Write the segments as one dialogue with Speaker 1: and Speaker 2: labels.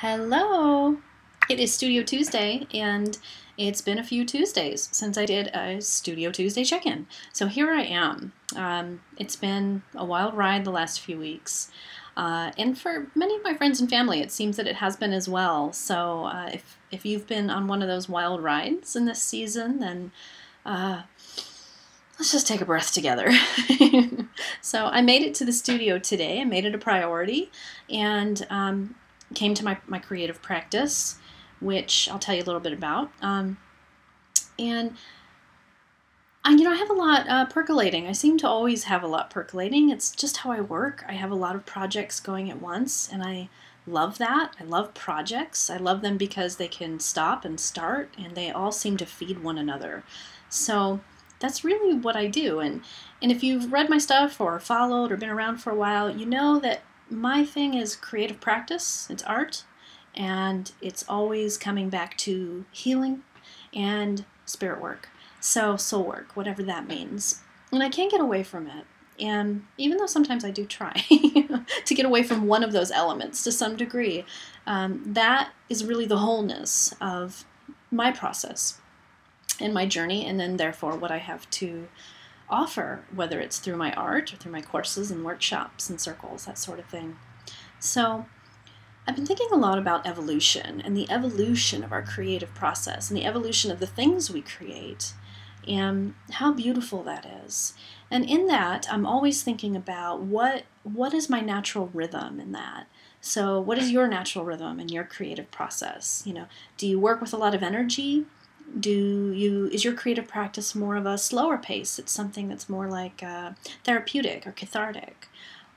Speaker 1: Hello! It is Studio Tuesday, and it's been a few Tuesdays since I did a Studio Tuesday check-in. So here I am. It's been a wild ride the last few weeks. And for many of my friends and family, it seems that it has been as well. So if you've been on one of those wild rides in this season, then let's just take a breath together. So I made it to the studio today. I made it a priority, and came to my creative practice, which I'll tell you a little bit about. And I have a lot percolating. I seem to always have a lot percolating. It's just how I work. I have a lot of projects going at once, and I love that. I love projects. I love them because they can stop and start, and they all seem to feed one another. So that's really what I do. And if you've read my stuff or followed or been around for a while, you know that my thing is creative practice. It's art, and it's always coming back to healing and spirit work. So soul work, whatever that means. And I can't get away from it. And even though sometimes I do try to get away from one of those elements to some degree, that is really the wholeness of my process and my journey, and then therefore what I have to offer, whether it's through my art or through my courses and workshops and circles, that sort of thing. So I've been thinking a lot about evolution and the evolution of our creative process and the evolution of the things we create and how beautiful that is. And in that, I'm always thinking about what is my natural rhythm in that. So what is your natural rhythm in your creative process? Do you work with a lot of energy? Is your creative practice more of a slower pace? It's something that's more like therapeutic or cathartic.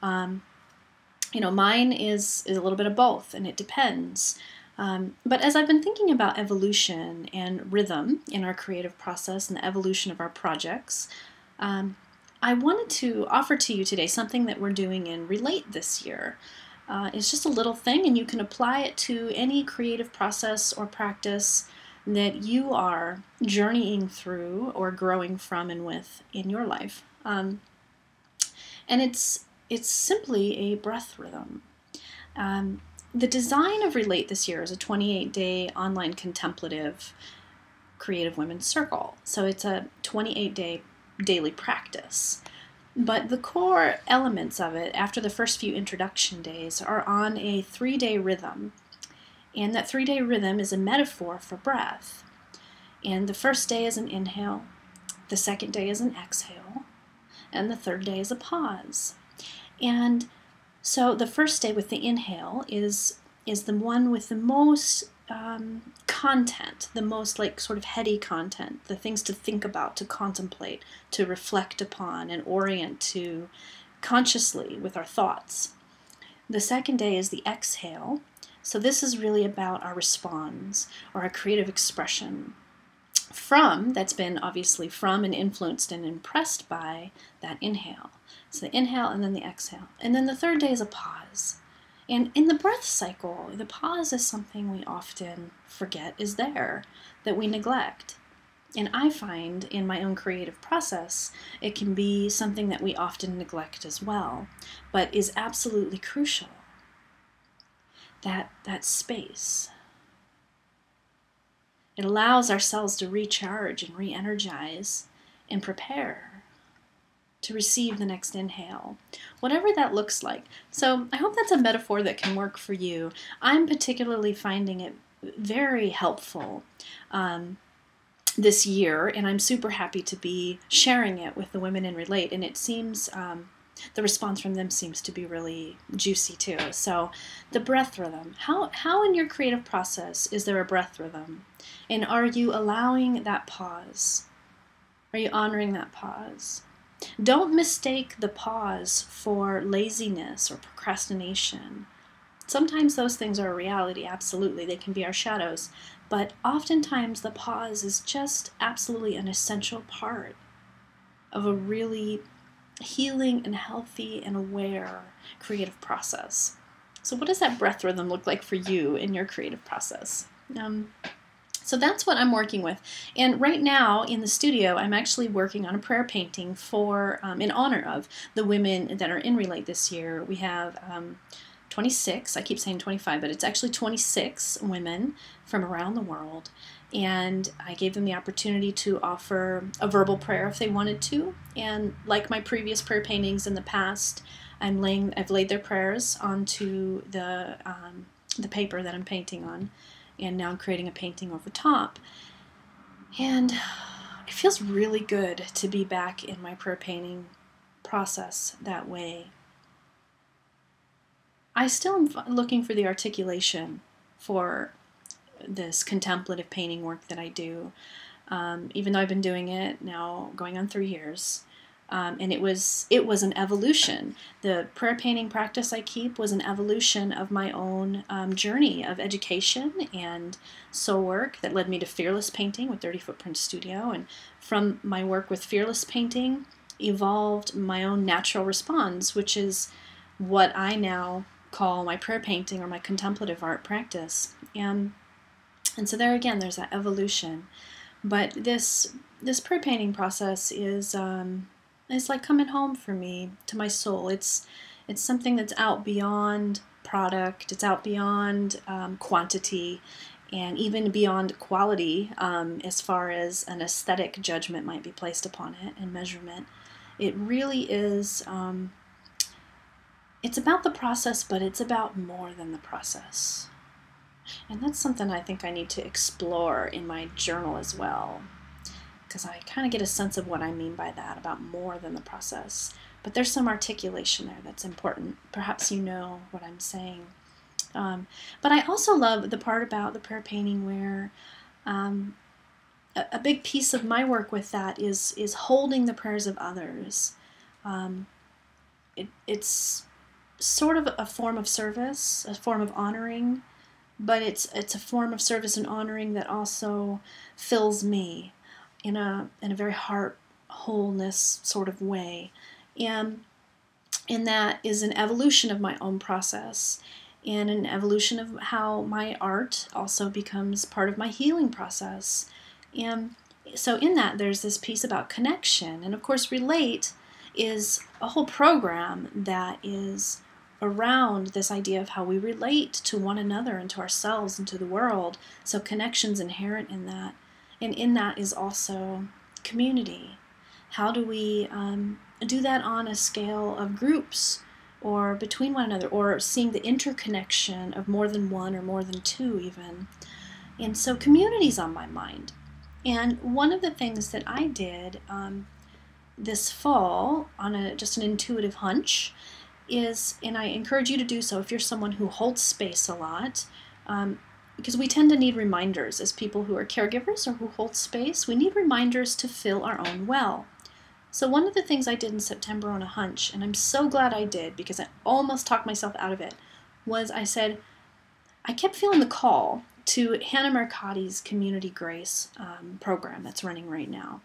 Speaker 1: Mine is a little bit of both, and it depends. But as I've been thinking about evolution and rhythm in our creative process and the evolution of our projects, I wanted to offer to you today something that we're doing in Relate this year. It's just a little thing, and you can apply it to any creative process or practice that you are journeying through or growing from and with in your life. And it's simply a breath rhythm. The design of Relate this year is a 28-day online contemplative creative women's circle. So it's a 28-day daily practice. But the core elements of it, after the first few introduction days, are on a 3-day rhythm. And that 3-day rhythm is a metaphor for breath. And the first day is an inhale, the second day is an exhale, and the third day is a pause. And so the first day with the inhale is the one with the most content, the most sort of heady content, the things to think about, to contemplate, to reflect upon, and orient to consciously with our thoughts. The second day is the exhale. So this is really about our response or our creative expression that's been obviously from and influenced and impressed by that inhale. So the inhale and then the exhale. And then the third day is a pause. And in the breath cycle, the pause is something we often forget is there, that we neglect. And I find in my own creative process, it can be something that we often neglect as well, but is absolutely crucial. That space. It allows ourselves to recharge and re-energize and prepare to receive the next inhale, whatever that looks like. So I hope that's a metaphor that can work for you. I'm particularly finding it very helpful this year, and I'm super happy to be sharing it with the women in Relate, and it seems the response from them seems to be really juicy too. So the breath rhythm. How in your creative process is there a breath rhythm? And are you allowing that pause? Are you honoring that pause? Don't mistake the pause for laziness or procrastination. Sometimes those things are a reality, absolutely. They can be our shadows. But oftentimes the pause is just absolutely an essential part of a really healing and healthy and aware creative process. So what does that breath rhythm look like for you in your creative process? So that's what I'm working with. And right now in the studio, I'm actually working on a prayer painting for in honor of the women that are in Relate this year. We have 26, I keep saying 25, but it's actually 26 women from around the world. And I gave them the opportunity to offer a verbal prayer if they wanted to. And like my previous prayer paintings in the past, I've laid their prayers onto the paper that I'm painting on, and now I'm creating a painting over top. And it feels really good to be back in my prayer painting process that way. I still am looking for the articulation for this contemplative painting work that I do, even though I've been doing it now going on 3 years. And it was an evolution. The prayer painting practice I keep was an evolution of my own journey of education and soul work that led me to Fearless Painting with 30 Footprint Studio. And from my work with Fearless Painting evolved my own natural response, which is what I now call my prayer painting or my contemplative art practice. And so there again, there's that evolution. But this prayer painting process is it's like coming home for me, to my soul. It's something that's out beyond product. It's out beyond quantity, and even beyond quality, as far as an aesthetic judgment might be placed upon it and measurement. It really is. It's about the process, but it's about more than the process. And that's something I think I need to explore in my journal as well, because I kind of get a sense of what I mean by that, about more than the process. But there's some articulation there that's important. Perhaps you know what I'm saying. But I also love the part about the prayer painting where a big piece of my work with that is holding the prayers of others. It's sort of a form of service, a form of honoring, but it's a form of service and honoring that also fills me in a very heart wholeness sort of way. And that is an evolution of my own process, and an evolution of how my art also becomes part of my healing process. And so in that, there's this piece about connection. And of course, Relate is a whole program that is around this idea of how we relate to one another and to ourselves and to the world. So connection's inherent in that. And in that is also community. How do we do that on a scale of groups or between one another, or seeing the interconnection of more than one or more than two even? And so community's on my mind. And one of the things that I did this fall on just an intuitive hunch is, and I encourage you to do so if you're someone who holds space a lot, because we tend to need reminders as people who are caregivers or who hold space. We need reminders to fill our own well. So one of the things I did in September on a hunch, and I'm so glad I did because I almost talked myself out of it, was I said, I kept feeling the call to Hannah Mercati's Community Grace program that's running right now.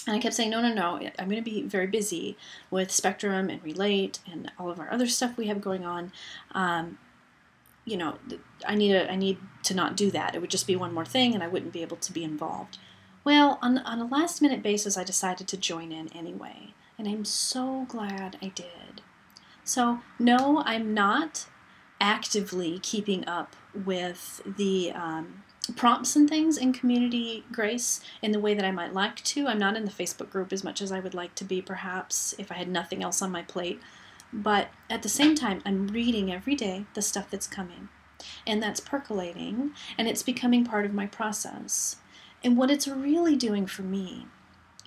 Speaker 1: And I kept saying, no, I'm going to be very busy with Spectrum and Relate and all of our other stuff we have going on. I need to not do that. It would just be one more thing and I wouldn't be able to be involved. Well, on a last minute basis, I decided to join in anyway. And I'm so glad I did. So no, I'm not actively keeping up with the prompts and things in Community Grace in the way that I might like to. I'm not in the Facebook group as much as I would like to be, perhaps, if I had nothing else on my plate. But at the same time, I'm reading every day the stuff that's coming. And that's percolating, and it's becoming part of my process. And what it's really doing for me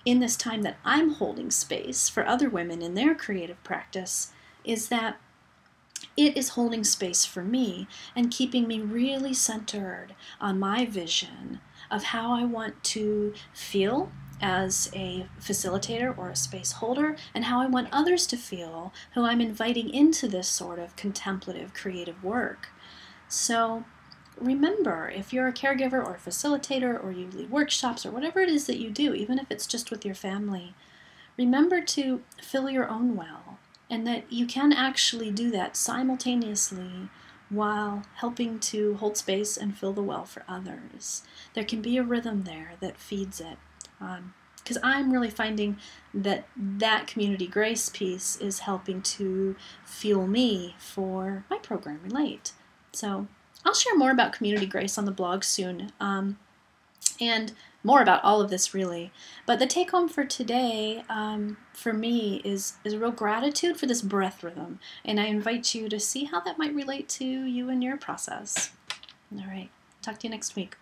Speaker 1: in this time that I'm holding space for other women in their creative practice is that it is holding space for me and keeping me really centered on my vision of how I want to feel as a facilitator or a space holder, and how I want others to feel who I'm inviting into this sort of contemplative creative work. So remember, if you're a caregiver or a facilitator or you lead workshops or whatever it is that you do, even if it's just with your family, remember to fill your own well, and that you can actually do that simultaneously while helping to hold space and fill the well for others. There can be a rhythm there that feeds it. because I'm really finding that that community grace piece is helping to fuel me for my program Relate. So I'll share more about community grace on the blog soon, and more about all of this really. But the take home for today, for me, is a real gratitude for this breath rhythm, and I invite you to see how that might relate to you and your process. All right, talk to you next week.